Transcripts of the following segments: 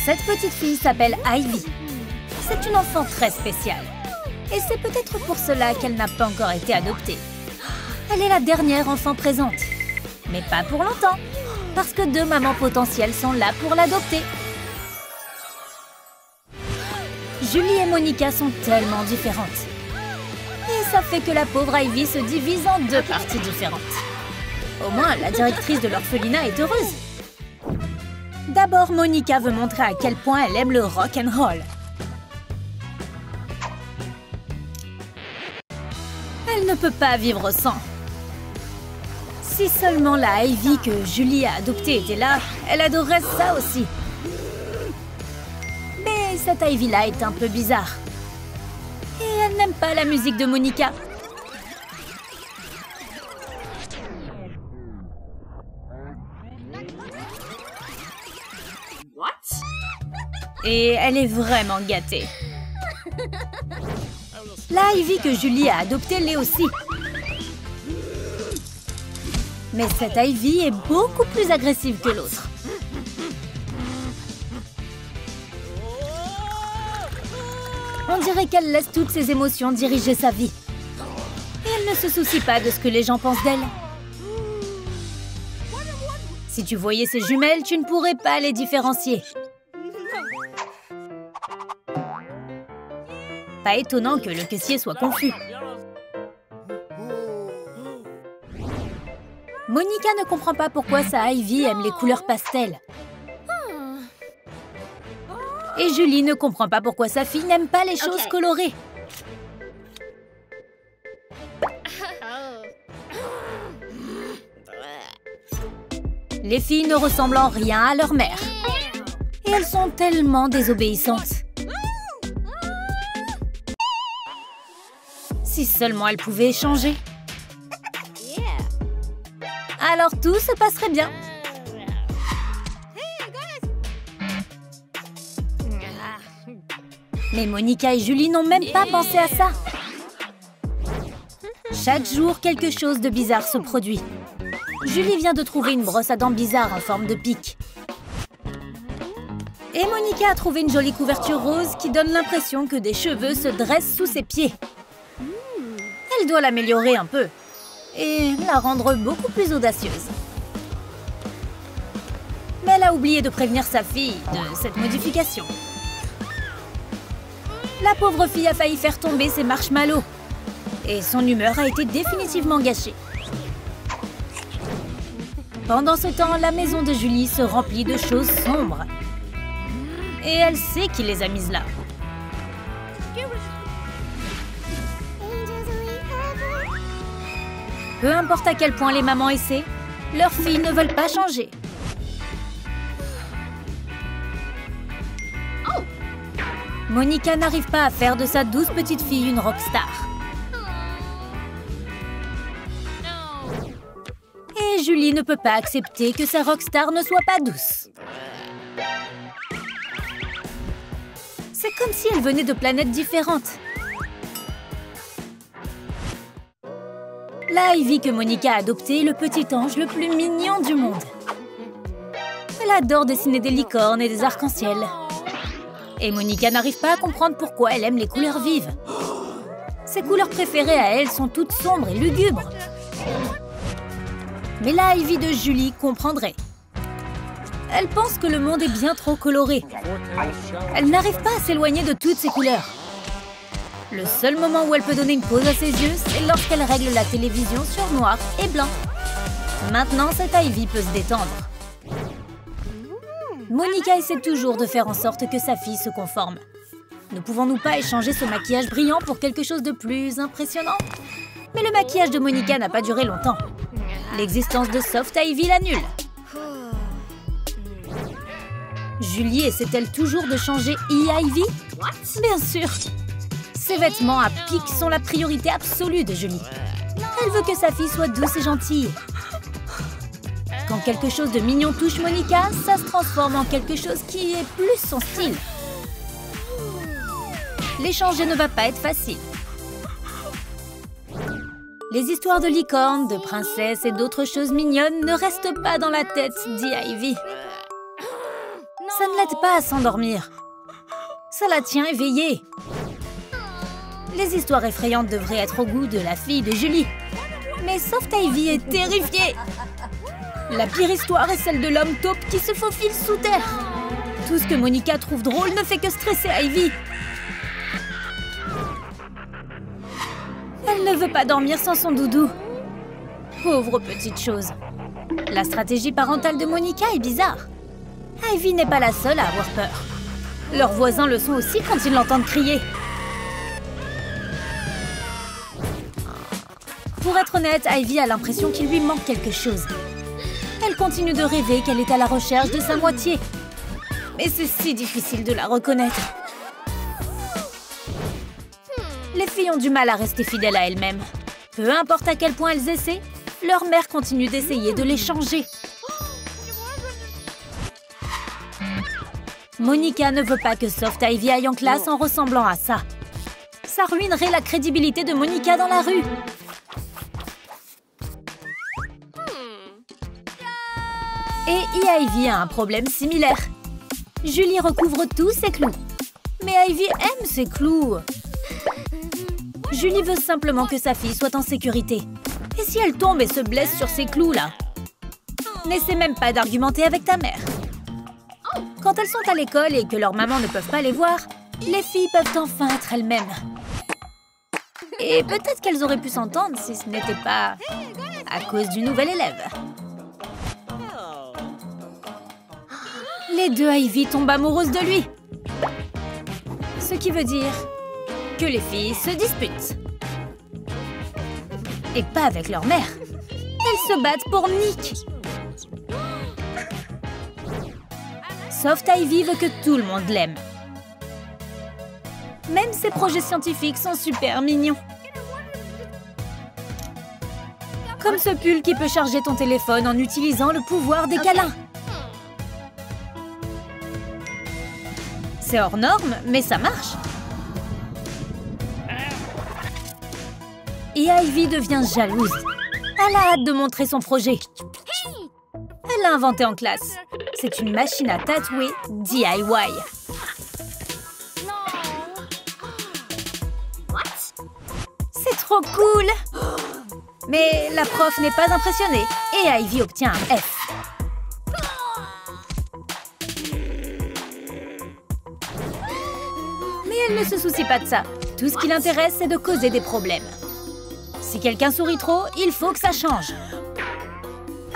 Cette petite fille s'appelle Ivy. C'est une enfant très spéciale. Et c'est peut-être pour cela qu'elle n'a pas encore été adoptée. Elle est la dernière enfant présente. Mais pas pour longtemps, parce que 2 mamans potentielles sont là pour l'adopter. Julie et Monica sont tellement différentes. Et ça fait que la pauvre Ivy se divise en 2 parties différentes. Au moins, la directrice de l'orphelinat est heureuse. D'abord, Monica veut montrer à quel point elle aime le rock and roll. Elle ne peut pas vivre sans. Si seulement la Ivy que Julie a adoptée était là, elle adorerait ça aussi. Mais cette Ivy-là est un peu bizarre. Et elle n'aime pas la musique de Monica. Et elle est vraiment gâtée. La Ivy que Julie a adoptée l'est aussi. Mais cette Ivy est beaucoup plus agressive que l'autre. On dirait qu'elle laisse toutes ses émotions diriger sa vie. Et elle ne se soucie pas de ce que les gens pensent d'elle. Si tu voyais ces jumelles, tu ne pourrais pas les différencier. Pas étonnant que le caissier soit confus. Monica ne comprend pas pourquoi sa Ivy aime les couleurs pastel. Et Julie ne comprend pas pourquoi sa fille n'aime pas les choses colorées. Les filles ne ressemblent en rien à leur mère. Et elles sont tellement désobéissantes. Si seulement elles pouvaient échanger. Alors tout se passerait bien. Mais Monica et Julie n'ont même pas pensé à ça. Chaque jour, quelque chose de bizarre se produit. Julie vient de trouver une brosse à dents bizarre en forme de pic. Et Monica a trouvé une jolie couverture rose qui donne l'impression que des cheveux se dressent sous ses pieds. Elle doit l'améliorer un peu et la rendre beaucoup plus audacieuse. Mais elle a oublié de prévenir sa fille de cette modification. La pauvre fille a failli faire tomber ses marshmallows. Et son humeur a été définitivement gâchée. Pendant ce temps, la maison de Julie se remplit de choses sombres. Et elle sait qui les a mises là. Peu importe à quel point les mamans essaient, leurs filles ne veulent pas changer. Monica n'arrive pas à faire de sa douce petite fille une rockstar. Et Julie ne peut pas accepter que sa rockstar ne soit pas douce. C'est comme si elle venait de planètes différentes. La Ivy que Monica a adoptée est le petit ange le plus mignon du monde. Elle adore dessiner des licornes et des arcs-en-ciel. Et Monica n'arrive pas à comprendre pourquoi elle aime les couleurs vives. Ses couleurs préférées à elle sont toutes sombres et lugubres. Mais la Ivy de Julie comprendrait. Elle pense que le monde est bien trop coloré. Elle n'arrive pas à s'éloigner de toutes ces couleurs. Le seul moment où elle peut donner une pause à ses yeux, c'est lorsqu'elle règle la télévision sur noir et blanc. Maintenant, cette Ivy peut se détendre. Monica essaie toujours de faire en sorte que sa fille se conforme. Ne pouvons-nous pas échanger ce maquillage brillant pour quelque chose de plus impressionnant? Mais le maquillage de Monica n'a pas duré longtemps. L'existence de Soft Ivy l'annule. Julie essaie-t-elle toujours de changer Ivy? Bien sûr. Ses vêtements à pic sont la priorité absolue de Julie. Elle veut que sa fille soit douce et gentille. Quand quelque chose de mignon touche Monica, ça se transforme en quelque chose qui est plus son style. L'échanger ne va pas être facile. Les histoires de licornes, de princesses et d'autres choses mignonnes ne restent pas dans la tête d'Ivy. Ça ne l'aide pas à s'endormir. Ça la tient éveillée. Les histoires effrayantes devraient être au goût de la fille de Julie. Mais Soft Ivy est terrifiée. La pire histoire est celle de l'homme taupe qui se faufile sous terre. Tout ce que Monica trouve drôle ne fait que stresser Ivy. Elle ne veut pas dormir sans son doudou. Pauvre petite chose. La stratégie parentale de Monica est bizarre. Ivy n'est pas la seule à avoir peur. Leurs voisins le sont aussi quand ils l'entendent crier. Pour être honnête, Ivy a l'impression qu'il lui manque quelque chose. Elle continue de rêver qu'elle est à la recherche de sa moitié. Mais c'est si difficile de la reconnaître. Les filles ont du mal à rester fidèles à elles-mêmes. Peu importe à quel point elles essaient, leur mère continue d'essayer de les changer. Monica ne veut pas que Soft Ivy aille en classe en ressemblant à ça. Ça ruinerait la crédibilité de Monica dans la rue. Et Ivy a un problème similaire. Julie recouvre tous ses clous. Mais Ivy aime ses clous. Julie veut simplement que sa fille soit en sécurité. Et si elle tombe et se blesse sur ces clous-là? N'essaie même pas d'argumenter avec ta mère. Quand elles sont à l'école et que leurs mamans ne peuvent pas les voir, les filles peuvent enfin être elles-mêmes. Et peut-être qu'elles auraient pu s'entendre si ce n'était pas à cause du nouvel élève. Les deux Ivy tombent amoureuses de lui. Ce qui veut dire que les filles se disputent. Et pas avec leur mère. Elles se battent pour Nick. Soft Ivy veut que tout le monde l'aime. Même ses projets scientifiques sont super mignons. Comme ce pull qui peut charger ton téléphone en utilisant le pouvoir des câlins. C'est hors norme, mais ça marche. Et Ivy devient jalouse. Elle a hâte de montrer son projet. Elle l'a inventé en classe. C'est une machine à tatouer DIY. C'est trop cool! Mais la prof n'est pas impressionnée et Ivy obtient un F. Mais elle ne se soucie pas de ça. Tout ce qui l'intéresse, c'est de causer des problèmes. Si quelqu'un sourit trop, il faut que ça change.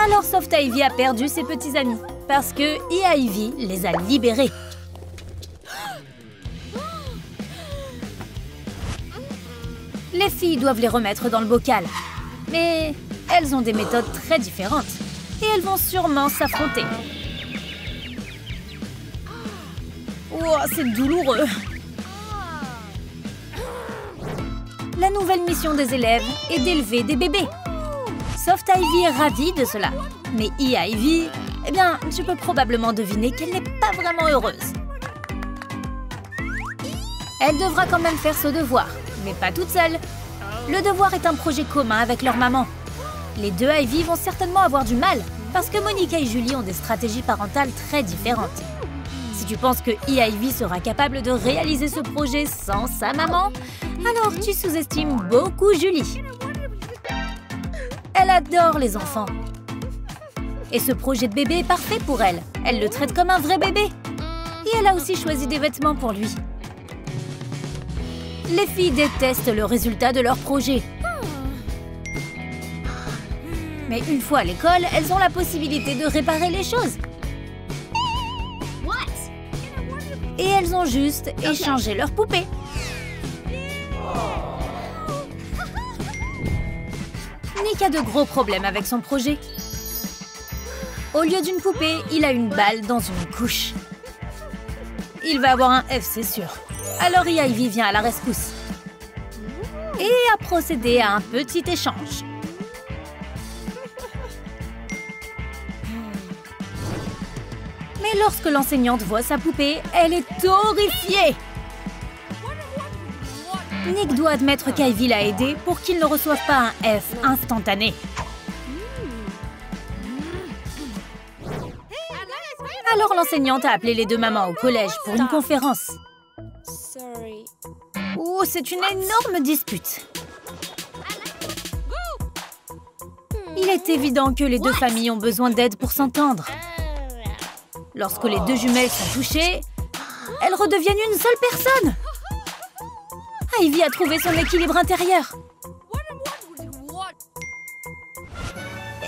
Alors Soft Ivy a perdu ses petits amis parce que Ivy les a libérés. Les filles doivent les remettre dans le bocal. Mais elles ont des méthodes très différentes. Et elles vont sûrement s'affronter. Oh, c'est douloureux. La nouvelle mission des élèves est d'élever des bébés. Soft Ivy est ravie de cela. Mais Ivy, eh bien, tu peux probablement deviner qu'elle n'est pas vraiment heureuse. Elle devra quand même faire ce devoir, mais pas toute seule. Le devoir est un projet commun avec leur maman. Les deux Ivy vont certainement avoir du mal, parce que Monica et Julie ont des stratégies parentales très différentes. Si tu penses que Ivy sera capable de réaliser ce projet sans sa maman, alors tu sous-estimes beaucoup Julie. Elle adore les enfants. Et ce projet de bébé est parfait pour elle. Elle le traite comme un vrai bébé. Et elle a aussi choisi des vêtements pour lui. Les filles détestent le résultat de leur projet. Mais une fois à l'école, elles ont la possibilité de réparer les choses. Et elles ont juste échangé leur poupée. Nick a de gros problèmes avec son projet. Au lieu d'une poupée, il a une balle dans une couche. Il va avoir un F, c'est sûr. Alors Ivy vient à la rescousse. Et a procédé à un petit échange. Mais lorsque l'enseignante voit sa poupée, elle est horrifiée. Nick doit admettre qu'Ivy l'a aidé pour qu'il ne reçoive pas un F instantané. Alors l'enseignante a appelé les deux mamans au collège pour une conférence. Oh, c'est une énorme dispute. Il est évident que les deux familles ont besoin d'aide pour s'entendre. Lorsque les deux jumelles sont touchées, elles redeviennent une seule personne. Ivy a trouvé son équilibre intérieur.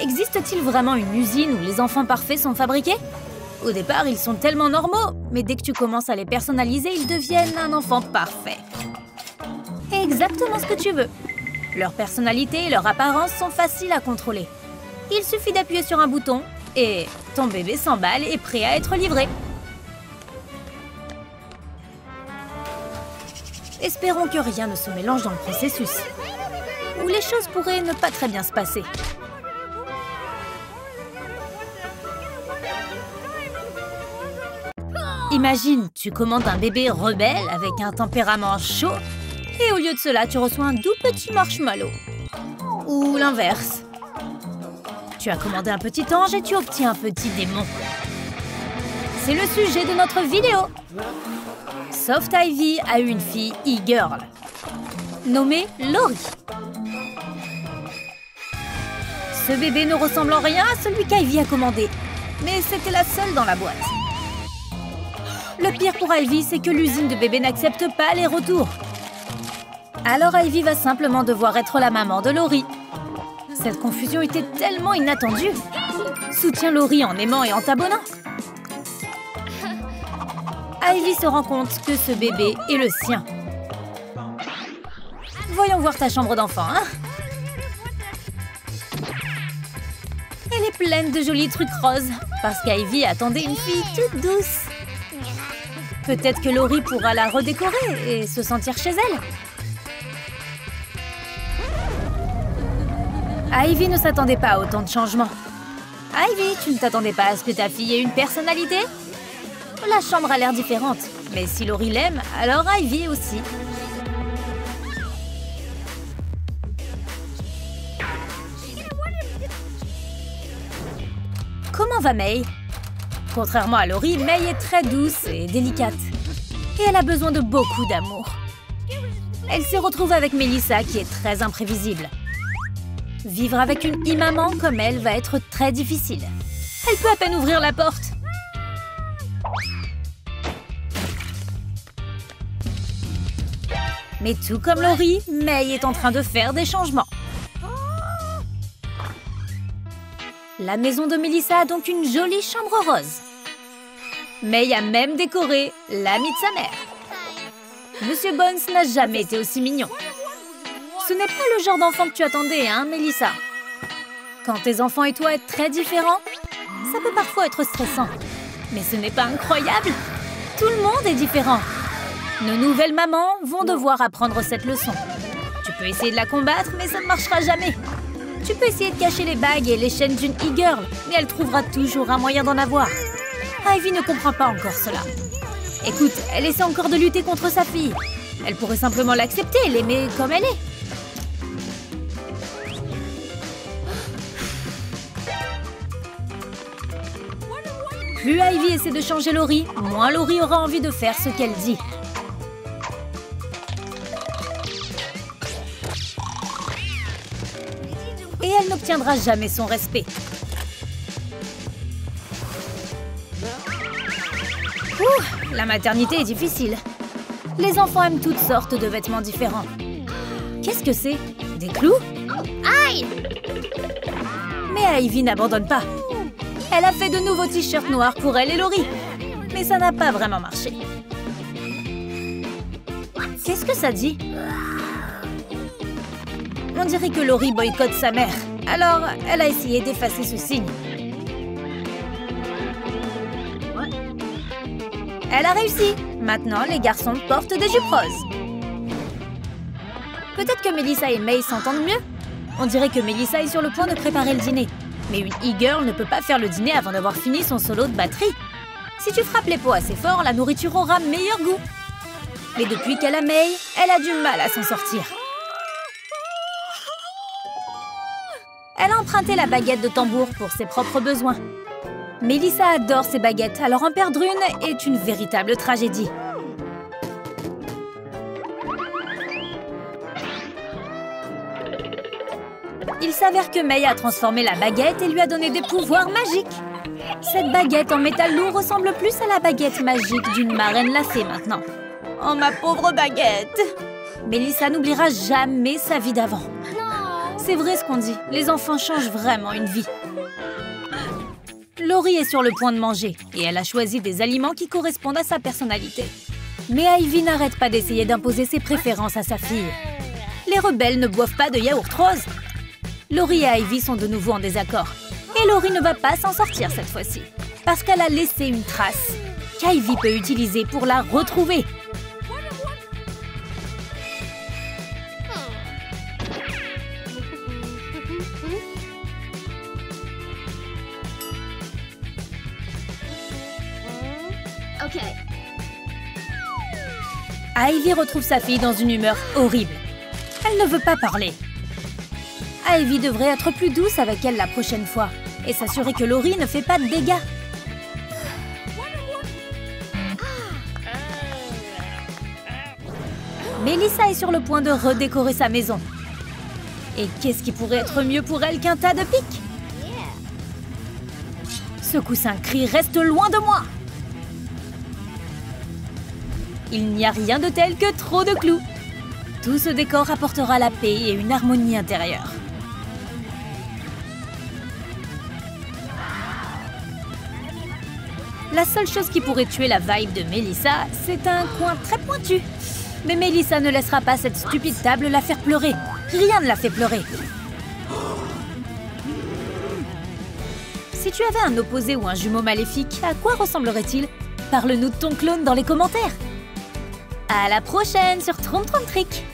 Existe-t-il vraiment une usine où les enfants parfaits sont fabriqués? Au départ, ils sont tellement normaux, mais dès que tu commences à les personnaliser, ils deviennent un enfant parfait. Exactement ce que tu veux. Leur personnalité et leur apparence sont faciles à contrôler. Il suffit d'appuyer sur un bouton et ton bébé s'emballe et est prêt à être livré. Espérons que rien ne se mélange dans le processus, où les choses pourraient ne pas très bien se passer. Imagine, tu commandes un bébé rebelle avec un tempérament chaud et au lieu de cela, tu reçois un doux petit marshmallow. Ou l'inverse. Tu as commandé un petit ange et tu obtiens un petit démon. C'est le sujet de notre vidéo. Soft Ivy a eu une fille e-girl, nommée Lori. Ce bébé ne ressemble en rien à celui qu'Ivy a commandé, mais c'était la seule dans la boîte. Le pire pour Ivy, c'est que l'usine de bébés n'accepte pas les retours. Alors Ivy va simplement devoir être la maman de Lori. Cette confusion était tellement inattendue. Soutiens Lori en aimant et en t'abonnant. Ivy se rend compte que ce bébé est le sien. Voyons voir ta chambre d'enfant, hein? Elle est pleine de jolis trucs roses, parce qu'Ivy attendait une fille toute douce. Peut-être que Lori pourra la redécorer et se sentir chez elle. Ivy ne s'attendait pas à autant de changements. Ivy, tu ne t'attendais pas à ce que ta fille ait une personnalité? La chambre a l'air différente, mais si Lori l'aime, alors Ivy aussi. Comment va May? Contrairement à Lori, May est très douce et délicate. Et elle a besoin de beaucoup d'amour. Elle s'est retrouvée avec Melissa, qui est très imprévisible. Vivre avec une e-maman comme elle va être très difficile. Elle peut à peine ouvrir la porte. Mais tout comme Lori, May est en train de faire des changements. La maison de Melissa a donc une jolie chambre rose. May a même décoré l'ami de sa mère. Monsieur Bones n'a jamais été aussi mignon. Ce n'est pas le genre d'enfant que tu attendais, hein, Melissa? Quand tes enfants et toi êtes très différents, ça peut parfois être stressant. Mais ce n'est pas incroyable? Tout le monde est différent. Nos nouvelles mamans vont devoir apprendre cette leçon. Tu peux essayer de la combattre, mais ça ne marchera jamais. Tu peux essayer de cacher les bagues et les chaînes d'une e-girl, mais elle trouvera toujours un moyen d'en avoir. Ivy ne comprend pas encore cela. Écoute, elle essaie encore de lutter contre sa fille. Elle pourrait simplement l'accepter et l'aimer comme elle est. Plus Ivy essaie de changer Lori, moins Lori aura envie de faire ce qu'elle dit. Et elle n'obtiendra jamais son respect. Ouh, la maternité est difficile. Les enfants aiment toutes sortes de vêtements différents. Qu'est-ce que c'est? Des clous? Aïe! Mais Ivy n'abandonne pas. Elle a fait de nouveaux t-shirts noirs pour elle et Lori. Mais ça n'a pas vraiment marché. Qu'est-ce que ça dit? On dirait que Lori boycotte sa mère. Alors, elle a essayé d'effacer ce signe. Elle a réussi. Maintenant, les garçons portent des jupes roses. Peut-être que Melissa et May s'entendent mieux. On dirait que Melissa est sur le point de préparer le dîner. Mais une e-girl ne peut pas faire le dîner avant d'avoir fini son solo de batterie. Si tu frappes les pots assez fort, la nourriture aura meilleur goût. Mais depuis qu'elle a May, elle a du mal à s'en sortir. Elle a emprunté la baguette de tambour pour ses propres besoins. Mélissa adore ses baguettes, alors en perdre une est une véritable tragédie. Il s'avère que May a transformé la baguette et lui a donné des pouvoirs magiques. Cette baguette en métal lourd ressemble plus à la baguette magique d'une marraine lacée maintenant. Oh, ma pauvre baguette! Mélissa n'oubliera jamais sa vie d'avant. C'est vrai ce qu'on dit, les enfants changent vraiment une vie. Laurie est sur le point de manger et elle a choisi des aliments qui correspondent à sa personnalité. Mais Ivy n'arrête pas d'essayer d'imposer ses préférences à sa fille. Les rebelles ne boivent pas de yaourt rose. Laurie et Ivy sont de nouveau en désaccord. Et Laurie ne va pas s'en sortir cette fois-ci. Parce qu'elle a laissé une trace qu'Ivy peut utiliser pour la retrouver. Ivy retrouve sa fille dans une humeur horrible. Elle ne veut pas parler. Ivy devrait être plus douce avec elle la prochaine fois et s'assurer que Laurie ne fait pas de dégâts. Mélissa est sur le point de redécorer sa maison. Et qu'est-ce qui pourrait être mieux pour elle qu'un tas de pics? Ce coussin crie « Reste loin de moi !» Il n'y a rien de tel que trop de clous. Tout ce décor apportera la paix et une harmonie intérieure. La seule chose qui pourrait tuer la vibe de Mélissa, c'est un coin très pointu. Mais Mélissa ne laissera pas cette stupide table la faire pleurer. Rien ne la fait pleurer. Si tu avais un opposé ou un jumeau maléfique, à quoi ressemblerait-il? Parle-nous de ton clone dans les commentaires. À la prochaine sur Trompe Trompe Trick.